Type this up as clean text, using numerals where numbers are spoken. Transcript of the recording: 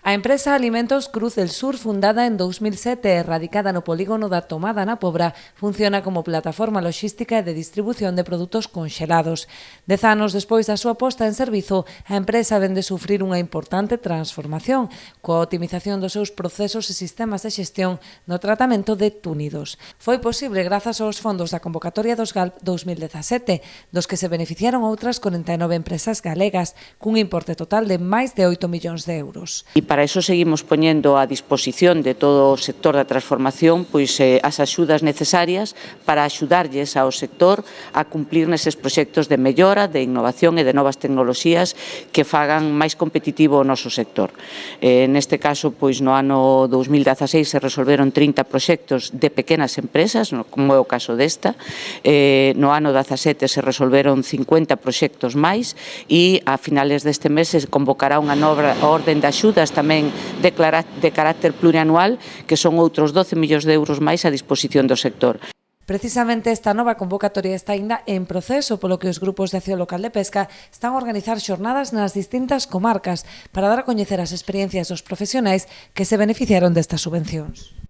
A empresa Alimentos Cruz del Sur, fundada en 2007 e radicada no polígono da Tomada na Pobra, funciona como plataforma logística e de distribución de produtos conxelados. 10 anos despois da súa posta en servizo, a empresa vén de sufrir unha importante transformación coa optimización dos seus procesos e sistemas de xestión no tratamento de túnidos. Foi posible grazas aos fondos da convocatoria dos GALP 2017, dos que se beneficiaron outras 49 empresas galegas, cun importe total de máis de 8 millóns de euros. Para iso seguimos poñendo a disposición de todo o sector da transformación as axudas necesarias para axudarlles ao sector a cumplir neses proxectos de mellora, de innovación e de novas tecnoloxías que fagan máis competitivo o noso sector. Neste caso, no ano 2016 se resolveron 30 proxectos de pequenas empresas, como é o caso desta. No ano 17 se resolveron 50 proxectos máis e a finales deste mes se convocará unha nova orden de axudas tamén de carácter plurianual, que son outros 12 millóns de euros máis a disposición do sector. Precisamente esta nova convocatoria está aínda en proceso, polo que os grupos de acción local de pesca están a organizar xornadas nas distintas comarcas para dar a coñecer as experiencias dos profesionais que se beneficiaron destas subvencións.